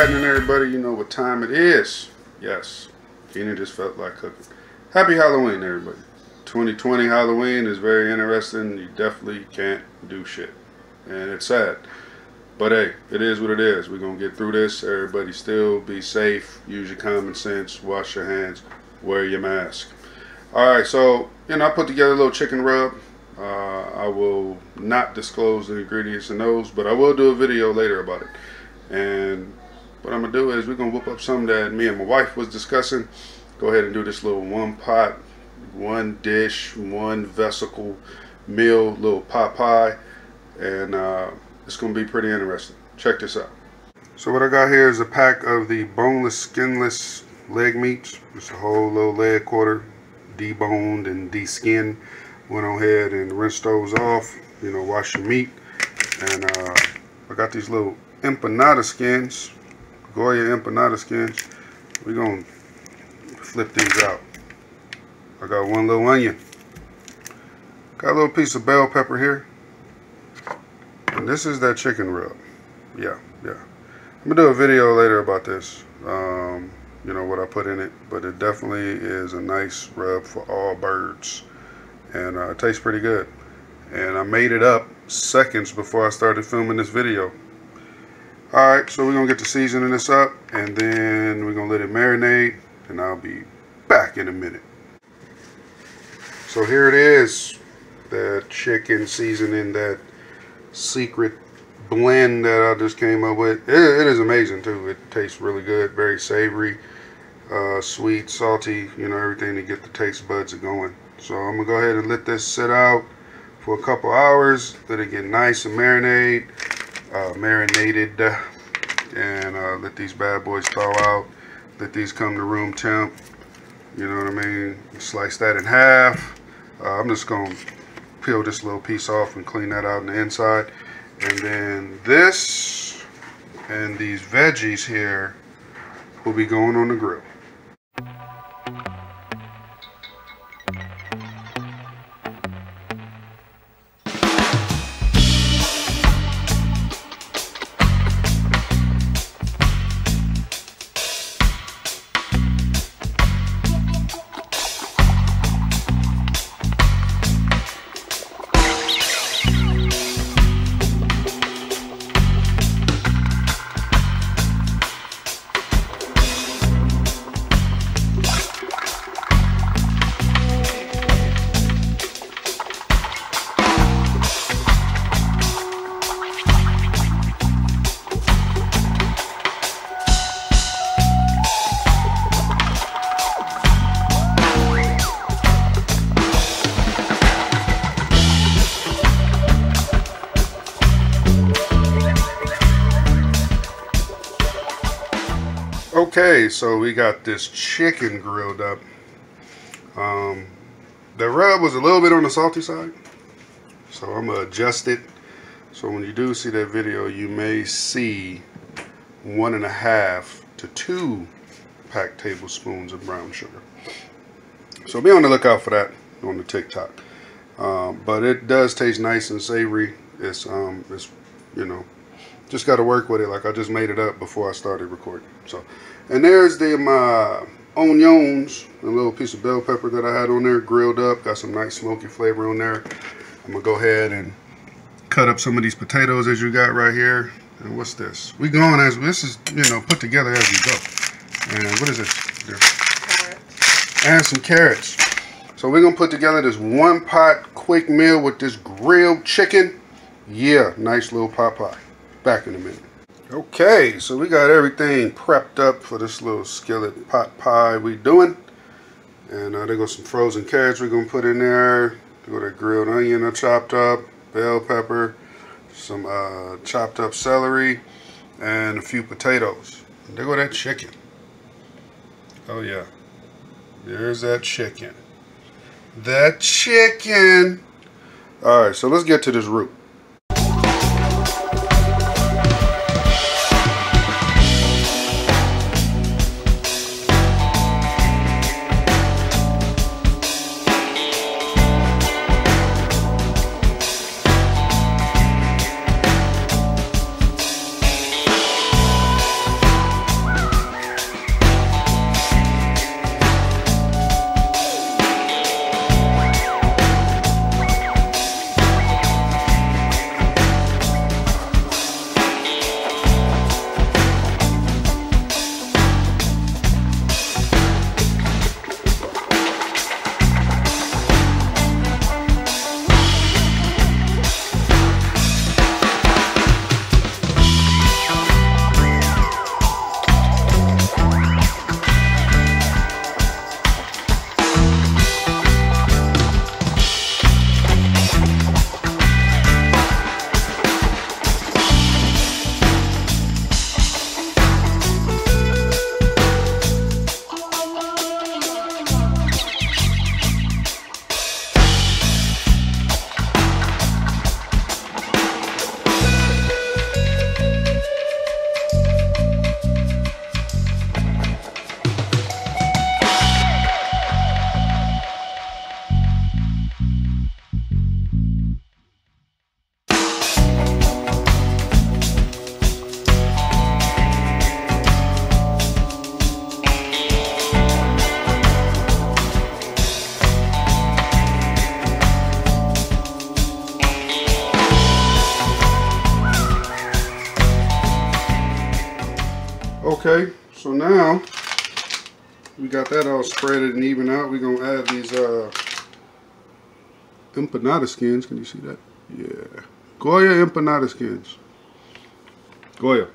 happening, everybody? You know what time it is. Yes, Keenan just felt like cooking. Happy Halloween, everybody. 2020 Halloween is very interesting. You definitely can't do shit. And it's sad. But hey, it is what it is. We're going to get through this. Everybody still be safe. Use your common sense. Wash your hands. Wear your mask. Alright, so, I put together a little chicken rub. I will not disclose the ingredients in those, but I will do a video later about it. And what I'm going to do is we're going to whip up something that me and my wife was discussing. Go ahead and do this little one pot, one dish, one vesicle meal, little pot pie. And it's going to be pretty interesting. Check this out. So what I got here is a pack of the boneless, skinless leg meats. Just a whole little leg quarter, deboned and de-skinned. Went on ahead and rinsed those off. Wash your meat. And I got these little empanada skins, Goya empanada skins. We're going to flip these out. I got one little onion. Got a little piece of bell pepper here. And this is that chicken rub. Yeah. I'm going to do a video later about this. What I put in it. But it definitely is a nice rub for all birds. And it tastes pretty good. And I made it up seconds before I started filming this video. Alright, so we're going to get to seasoning this up. And then we're going to let it marinate. And I'll be back in a minute. So here it is. The chicken seasoning, that secret blend that I just came up with. It is amazing too. It tastes really good. Very savory, sweet, salty. Everything to get the taste buds going. So I'm going to go ahead and let this sit out for a couple hours. Let it get nice and marinated. And let these bad boys thaw out. Let these come to room temp. You know what I mean? Slice that in half. I'm just going to peel this little piece off and clean that out on the inside. And then this and these veggies here will be going on the grill. Okay, so we got this chicken grilled up. The rub was a little bit on the salty side, so I'm going to adjust it. So when you do see that video, you may see 1.5 to 2 packed tablespoons of brown sugar. So be on the lookout for that on the TikTok. But it does taste nice and savory. It's just got to work with it. Like I just made it up before I started recording. So, and there's my onions, a little piece of bell pepper that I had on there, grilled up. Got some nice smoky flavor on there. I'm gonna go ahead and cut up some of these potatoes as you got right here. And what's this? We going as this is put together as we go. And what is this? Carrots. And some carrots. So we're gonna put together this one pot quick meal with this grilled chicken. Yeah, nice little pot pie. Back in a minute. Okay, so we got everything prepped up for this little skillet pot pie we doing. And there goes some frozen carrots we're gonna put in there. There go that grilled onion I chopped up, bell pepper, some chopped up celery, and a few potatoes. And there go that chicken. Oh yeah, there's that chicken. That chicken. All right, so let's get to this root. Okay, so now we got that all spreaded and even out. We're gonna add these empanada skins. Can you see that? Yeah, Goya empanada skins. Goya.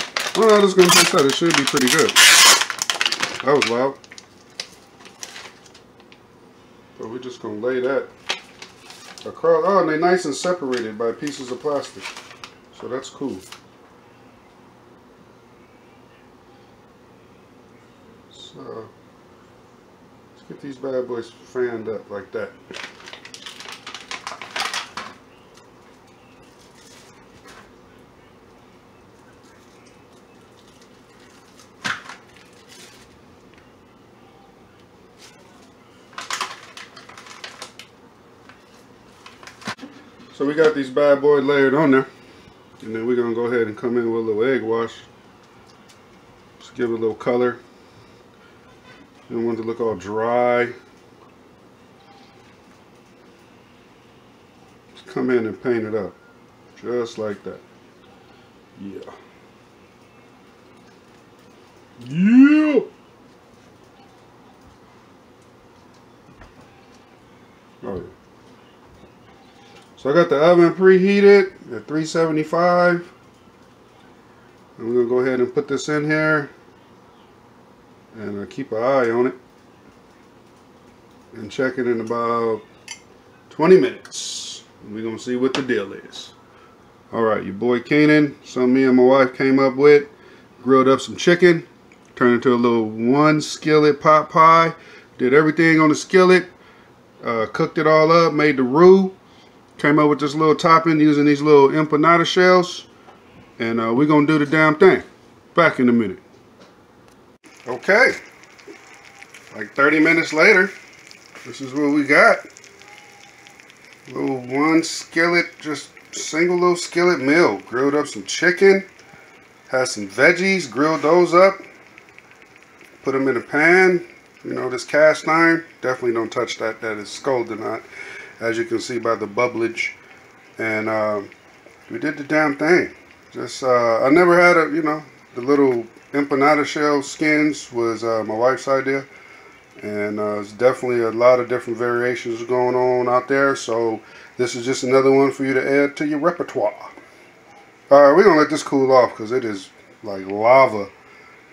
I don't know how this is gonna taste out. It should be pretty good. That was loud. But we're just gonna lay that across. Oh, and they're nice and separated by pieces of plastic. So that's cool. So let's get these bad boys fanned up like that. So we got these bad boys layered on there, and then we're gonna go ahead and come in with a little egg wash. Just give it a little color. You don't want it to look all dry. Just come in and paint it up, just like that. Yeah. Yeah. Oh yeah. So I got the oven preheated at 375. And we're gonna go ahead and put this in here and keep an eye on it and check it in about 20 minutes. And we're gonna see what the deal is. All right, your boy Keenan, something me and my wife came up with. Grilled up some chicken, turned into a little one skillet pot pie. Did everything on the skillet, cooked it all up, made the roux. Came up with this little topping using these little empanada shells. And we're going to do the damn thing. Back in a minute. Okay. Like 30 minutes later, this is what we got. Little one skillet, just single little skillet meal. Grilled up some chicken. Had some veggies, grilled those up. Put them in a pan. You know, this cast iron. Definitely don't touch that. That is scalding hot. As you can see by the bubblage. And we did the damn thing. Just I never had a, you know, the little empanada shell skins was my wife's idea. And there's definitely a lot of different variations going on out there. So this is just another one for you to add to your repertoire. Alright, we're going to let this cool off because it is like lava.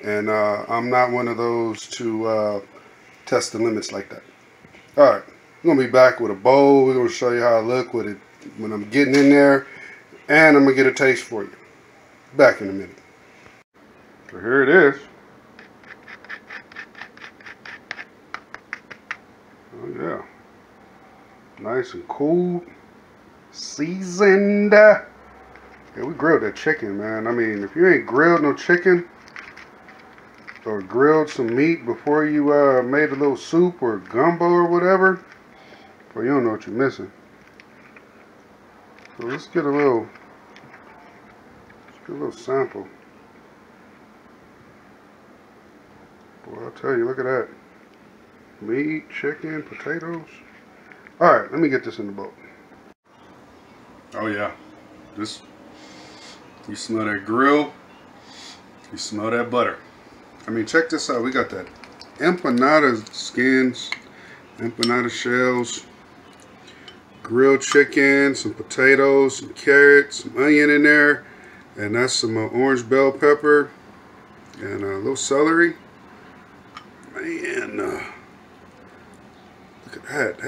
And I'm not one of those to test the limits like that. Alright. We're going to be back with a bowl. We're going to show you how I look with it when I'm getting in there. And I'm going to get a taste for you. Back in a minute. So here it is. Oh yeah. Nice and cool. Seasoned. Yeah, we grilled that chicken, man. I mean, if you ain't grilled no chicken, or grilled some meat before you made a little soup or gumbo or whatever, well, you don't know what you're missing. So let's get a little sample. Boy, I'll tell you, look at that. Meat, chicken, potatoes. Alright, let me get this in the bowl. Oh yeah. This, you smell that grill, you smell that butter. I mean, check this out. We got that empanada skins, empanada shells, grilled chicken, some potatoes, some carrots, some onion in there, and that's some orange bell pepper and a little celery. Man, look at that.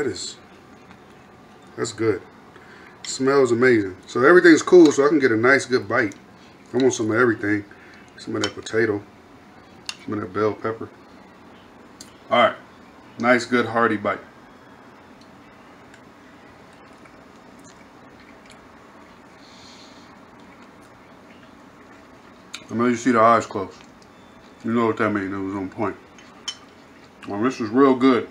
That's good. It smells amazing. So everything's cool, so I can get a nice good bite. I want some of everything. Some of that potato, some of that bell pepper. All right, nice good hearty bite. I know you see the eyes closed. You know what that means. It was on point. Well, this is real good.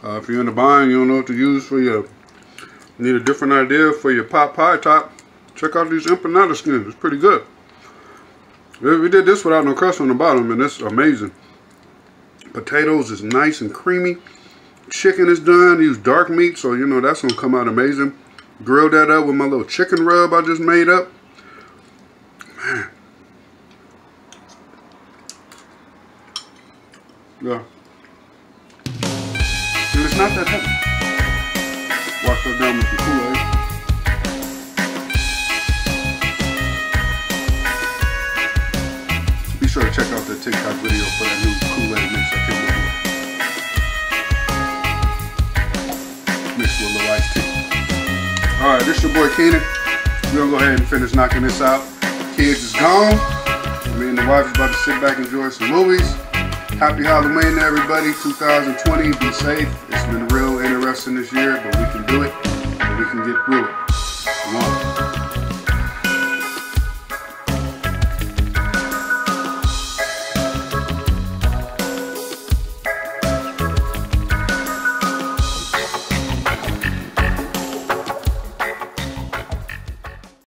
If you're in the bind, you don't know what to use for your, you need a different idea for your pot pie top, check out these empanada skins. It's pretty good. We did this without no crust on the bottom, and it's amazing. Potatoes is nice and creamy. Chicken is done. Use dark meat, so you know that's gonna come out amazing. Grilled that up with my little chicken rub I just made up. Yeah. And it's not that heavy. Wash that down with the Kool-Aid. Be sure to check out the TikTok video for that new Kool-Aid mix I came up with. Mixed with a little iced tea. Alright, this your boy Keenan. We're gonna go ahead and finish knocking this out. Kids is gone. Me and the wife is about to sit back and enjoy some movies. Happy Halloween to everybody. 2020, be safe. It's been real interesting this year, but we can do it. And we can get through it. Come on.